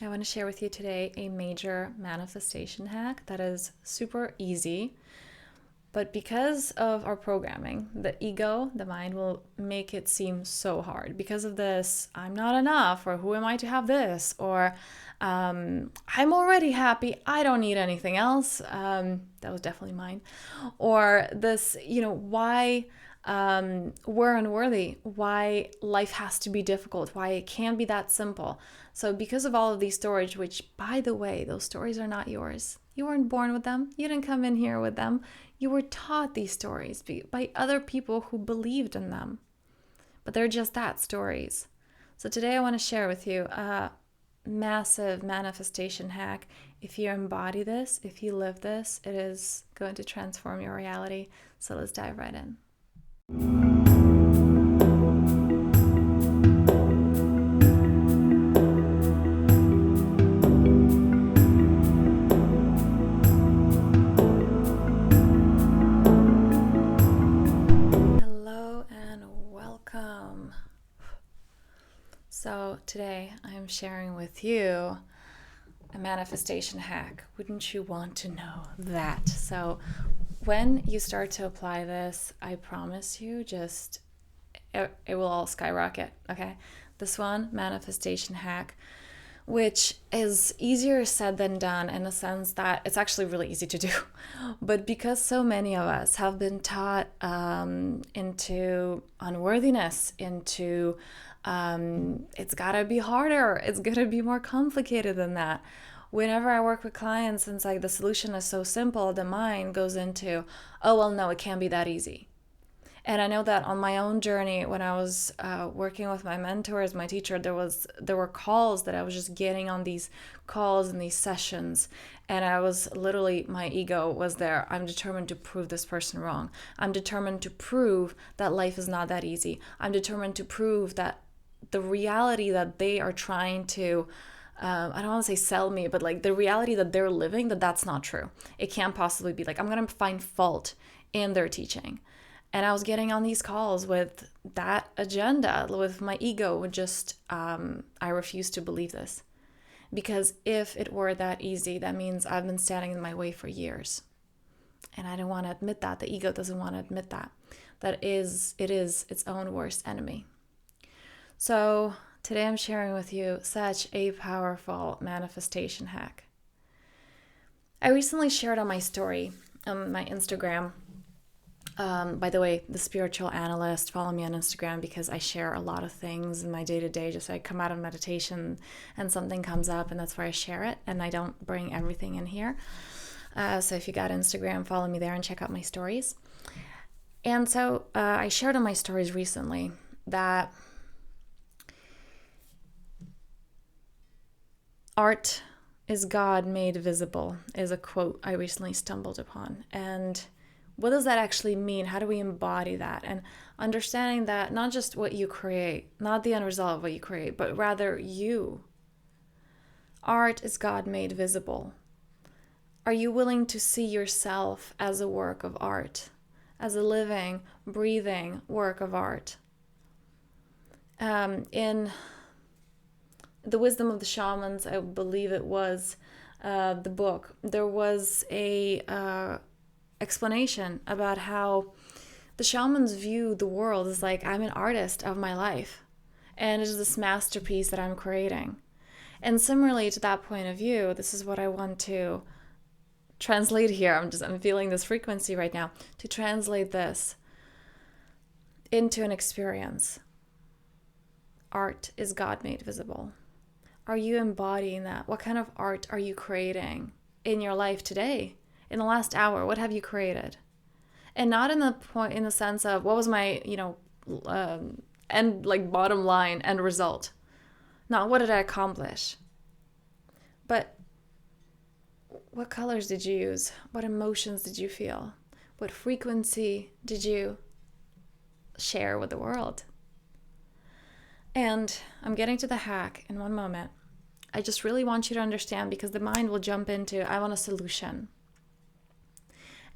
I want to share with you today a major manifestation hack that is super easy. But because of our programming, the ego, the mind, will make it seem so hard. Because of this, I'm not enough, or who am I to have this, or I'm already happy, I don't need anything else. That was definitely mine. Or this, why we're unworthy, why life has to be difficult, why it can't be that simple. So because of all of these stories, which, by the way, those stories are not yours. You weren't born with them. You didn't come in here with them. You were taught these stories by other people who believed in them. But they're just that, stories. So today I want to share with you a massive manifestation hack. If you embody this, if you live this, it is going to transform your reality. So let's dive right in. Hello and welcome. So today I'm sharing with you a manifestation hack. Wouldn't you want to know that? So when you start to apply this, I promise you, it will all skyrocket, okay? This one, manifestation hack, which is easier said than done in the sense that it's actually really easy to do. But because so many of us have been taught into unworthiness, into it's gotta be harder, it's gonna be more complicated than that. Whenever I work with clients, and it's like the solution is so simple, the mind goes into, oh, well, no, it can't be that easy. And I know that on my own journey, when I was working with my mentors, my teacher, there were calls that I was just getting on these calls and these sessions. And I was literally, my ego was there. I'm determined to prove this person wrong. I'm determined to prove that life is not that easy. I'm determined to prove that the reality that they are trying to I don't want to say sell me, but like the reality that they're living, that's not true. It can't possibly be. Like, I'm going to find fault in their teaching. And I was getting on these calls with that agenda, with my ego, with just, I refuse to believe this. Because if it were that easy, that means I've been standing in my way for years. And I don't want to admit that. The ego doesn't want to admit that. It is its own worst enemy. So today I'm sharing with you such a powerful manifestation hack. I recently shared on my story, on my Instagram. By the way, the spiritual analyst, follow me on Instagram because I share a lot of things in my day-to-day. Just I come out of meditation and something comes up and that's where I share it, and I don't bring everything in here. So if you got Instagram, follow me there and check out my stories. And so I shared on my stories recently that art is God made visible is a quote I recently stumbled upon. And what does that actually mean? How do we embody that? And understanding that not just what you create, not the end result of what you create, but rather you. Art is God made visible. Are you willing to see yourself as a work of art, as a living, breathing work of art? In The Wisdom of the Shamans, I believe it was the book, there was a explanation about how the shamans view the world as like, I'm an artist of my life, and it is this masterpiece that I'm creating. And similarly to that point of view, this is what I want to translate here. I'm feeling this frequency right now, to translate this into an experience. Art is God made visible. Are you embodying that? What kind of art are you creating in your life today? In the last hour, what have you created? And not in the sense of what was my, end, like bottom line, end result. Not what did I accomplish? But what colors did you use? What emotions did you feel? What frequency did you share with the world? And I'm getting to the hack in one moment. I just really want you to understand, because the mind will jump into, I want a solution.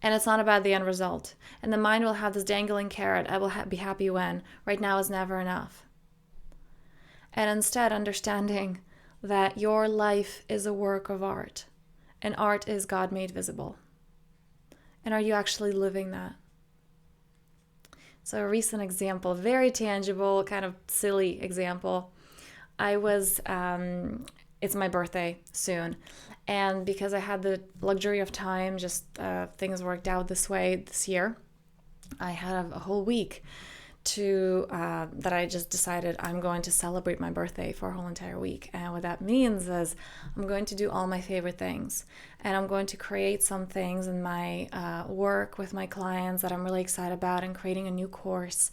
And it's not about the end result. And the mind will have this dangling carrot, I will be happy when. Right now is never enough. And instead, understanding that your life is a work of art, and art is God made visible. And are you actually living that? So a recent example, very tangible, kind of silly example. It's my birthday soon. And because I had the luxury of time, just things worked out this way this year, I had a whole week that I just decided I'm going to celebrate my birthday for a whole entire week. And what that means is I'm going to do all my favorite things. And I'm going to create some things in my work with my clients that I'm really excited about, and creating a new course.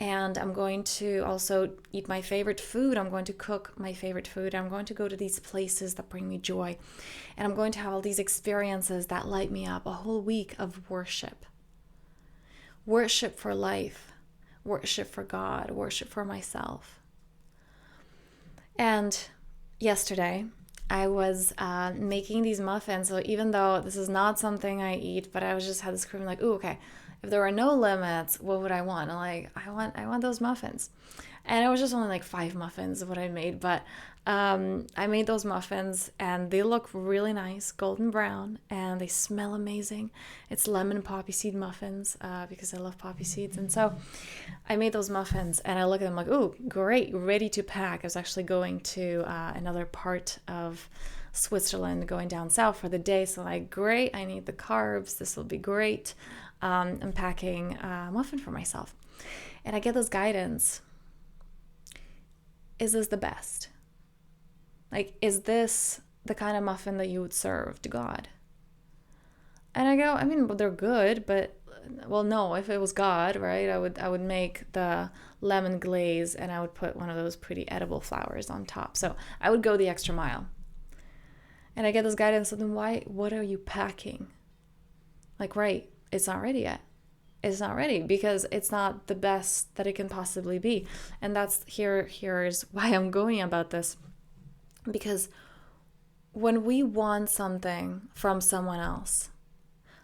And I'm going to also eat my favorite food. I'm going to cook my favorite food. I'm going to go to these places that bring me joy. And I'm going to have all these experiences that light me up. A whole week of worship. Worship for life. Worship for God, worship for myself. And yesterday, I was making these muffins. So even though this is not something I eat, but I was just had this craving, like, ooh, okay, if there were no limits, what would I want? And I want those muffins. And it was just only like 5 muffins of what I made, but I made those muffins, and they look really nice, golden brown, and they smell amazing. It's lemon poppy seed muffins because I love poppy seeds. And so I made those muffins, and I look at them like, ooh, great, ready to pack. I was actually going to another part of Switzerland, going down south for the day. So like, great, I need the carbs. This will be great. I'm packing a muffin for myself. And I get this guidance. Is this the best? Like, is this the kind of muffin that you would serve to God? And I go, I mean, well, they're good, but, well, no, if it was God, right, I would make the lemon glaze, and I would put one of those pretty edible flowers on top. So I would go the extra mile. And I get this guidance, so then what are you packing? Like, right, it's not ready yet. It's not ready because it's not the best that it can possibly be. And here's why I'm going about this. Because when we want something from someone else,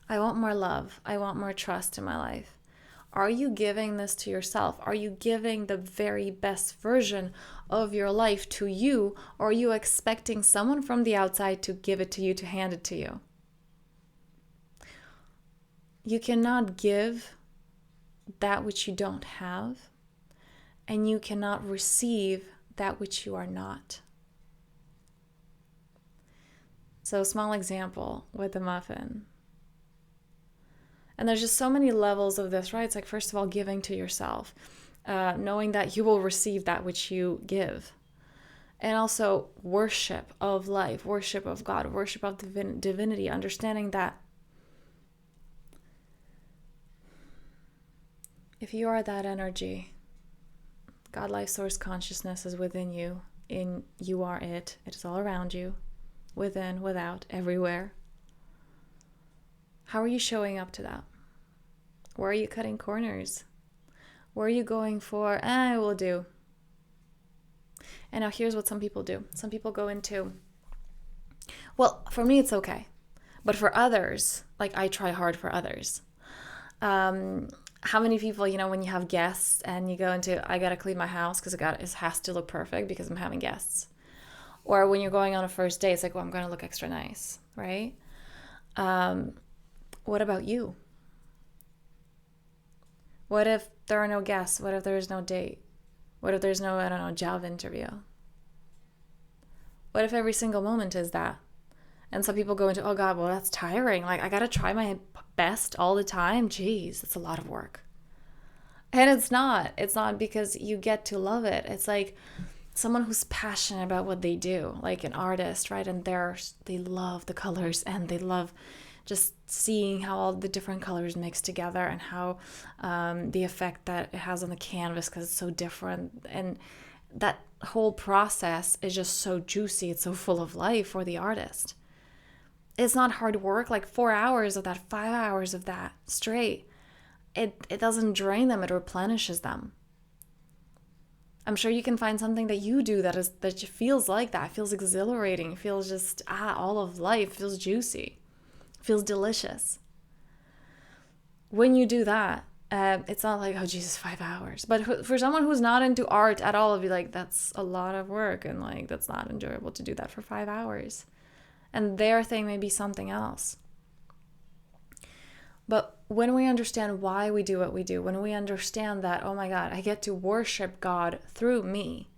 I want more love, I want more trust in my life. Are you giving this to yourself? Are you giving the very best version of your life to you? Or are you expecting someone from the outside to give it to you, to hand it to you? You cannot give that which you don't have, and you cannot receive that which you are not. So, a small example with the muffin. And there's just so many levels of this, right? It's like, first of all, giving to yourself, knowing that you will receive that which you give. And also worship of life, worship of God, worship of divinity, understanding that if you are that energy, God, life source consciousness is within you, you are it. It is all around you, within, without, everywhere. How are you showing up to that? Where are you cutting corners? Where are you going for, I will do? And now here's what some people do. Some people go into, well, for me it's okay. But for others, like, I try hard for others. How many people, when you have guests and you go into, I got to clean my house because it has to look perfect because I'm having guests. Or when you're going on a first date, it's like, well, I'm going to look extra nice, right? What about you? What if there are no guests? What if there's no date? What if there's no, job interview? What if every single moment is that? And some people go into, oh God, well, that's tiring. Like, I got to try my best all the time. Jeez, that's a lot of work. And it's not. It's not, because you get to love it. It's like someone who's passionate about what they do, like an artist, right? And they love the colors, and they love just seeing how all the different colors mix together, and how the effect that it has on the canvas, because it's so different. And that whole process is just so juicy. It's so full of life for the artist. It's not hard work, like 4 hours of that, 5 hours of that straight. It doesn't drain them, it replenishes them. I'm sure you can find something that you do that feels like that, feels exhilarating, feels just, all of life, feels juicy, feels delicious. When you do that, It's not like, oh, Jesus, 5 hours. But for someone who's not into art at all, it'd be like, that's a lot of work. And like, that's not enjoyable to do that for 5 hours. And their thing may be something else. But when we understand why we do what we do, when we understand that, oh my God, I get to worship God through me,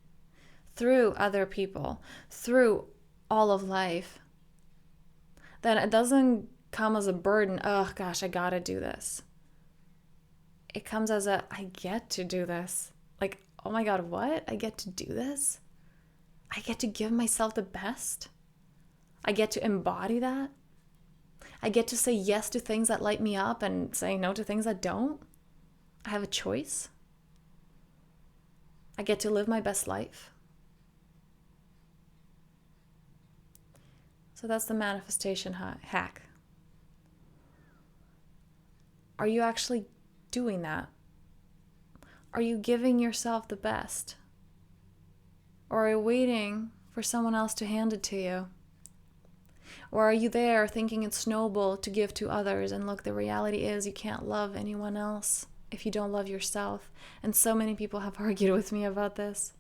through other people, through all of life, then it doesn't come as a burden. Oh gosh, I gotta do this. It comes as I get to do this. Like, oh my God, what? I get to do this? I get to give myself the best? I get to embody that? I get to say yes to things that light me up and say no to things that don't? I have a choice. I get to live my best life. So that's the manifestation hack. Are you actually doing that? Are you giving yourself the best? Or are you waiting for someone else to hand it to you? Or are you there thinking it's noble to give to others? And look, the reality is you can't love anyone else if you don't love yourself. And so many people have argued with me about this.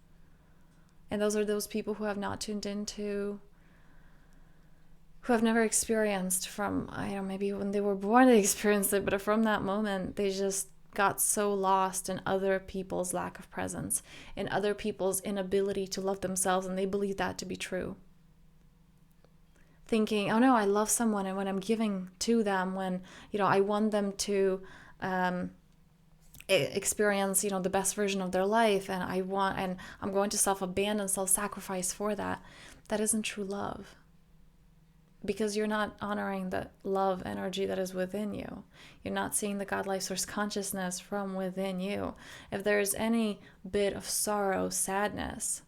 And those are those people who have not tuned into, who have never experienced from, maybe when they were born they experienced it, but from that moment they just got so lost in other people's lack of presence, in other people's inability to love themselves, and they believe that to be true. Thinking, oh no, I love someone, and when I'm giving to them, when I want them to experience the best version of their life, and I'm going to self-abandon, self-sacrifice for that. That isn't true love. Because you're not honoring the love energy that is within you. You're not seeing the God life source consciousness from within you. If there's any bit of sorrow, sadness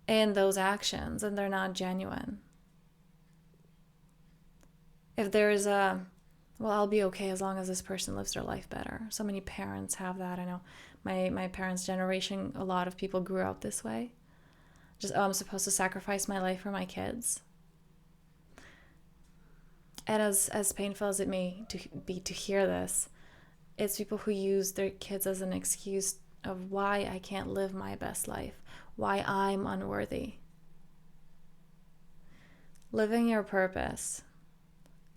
in those actions, then they're not genuine. If there's I'll be okay as long as this person lives their life better. So many parents have that. I know my parents' generation, a lot of people grew up this way. Just, I'm supposed to sacrifice my life for my kids. And as painful as it may be to hear this, it's people who use their kids as an excuse of why I can't live my best life, why I'm unworthy. Living your purpose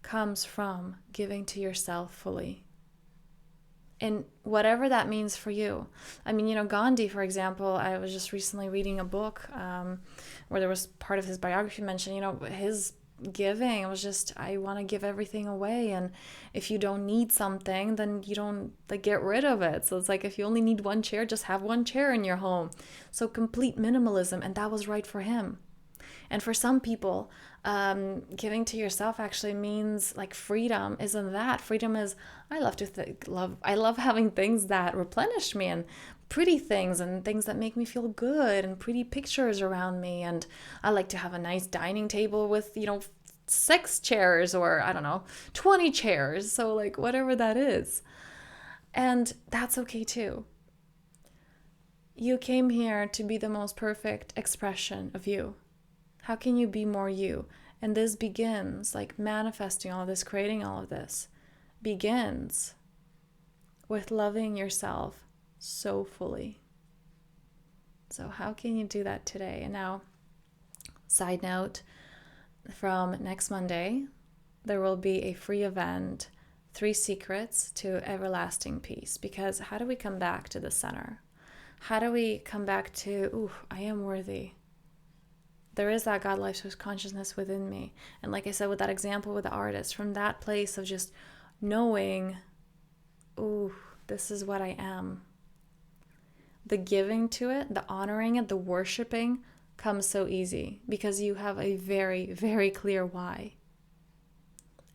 comes from giving to yourself fully. And whatever that means for you. I mean, Gandhi, for example, I was just recently reading a book where there was part of his biography mentioned, his giving was just, I want to give everything away, and if you don't need something, then you don't get rid of it. So it's like, if you only need one chair, just have one chair in your home. So complete minimalism, and that was right for him. And for some people, giving to yourself actually means freedom. Isn't that freedom? Is I love having things that replenish me, and pretty things, and things that make me feel good, and pretty pictures around me. And I like to have a nice dining table with 6 chairs, or 20 chairs. So whatever that is, and that's okay too. You came here to be the most perfect expression of you. How can you be more you? And this begins, manifesting all of this, creating all of this, begins with loving yourself so fully. So how can you do that today? And now, side note, from next Monday, there will be a free event, 3 Secrets to Everlasting Peace. Because how do we come back to the center? How do we come back to, I am worthy? There is that God life source consciousness within me. And like I said, with that example with the artist, from that place of just knowing, this is what I am. The giving to it, the honoring it, the worshiping comes so easy because you have a very, very clear why.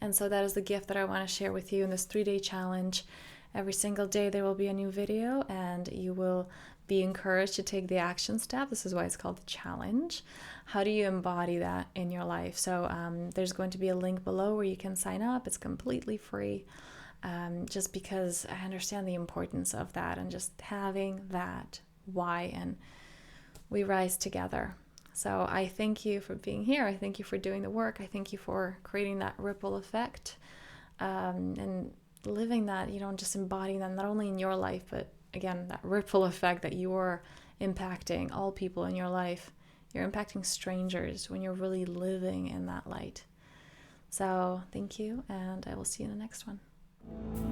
And so that is the gift that I want to share with you in this 3-day challenge. Every single day there will be a new video, and you will be encouraged to take the action step. This is why it's called the challenge. How do you embody that in your life? So there's going to be a link below where you can sign up. It's completely free, just because I understand the importance of that and just having that why, and we rise together. So I thank you for being here. I thank you for doing the work. I thank you for creating that ripple effect. And living that, just embodying that, not only in your life, but again, that ripple effect that you're impacting all people in your life. You're impacting strangers when you're really living in that light. So thank you, and I will see you in the next one.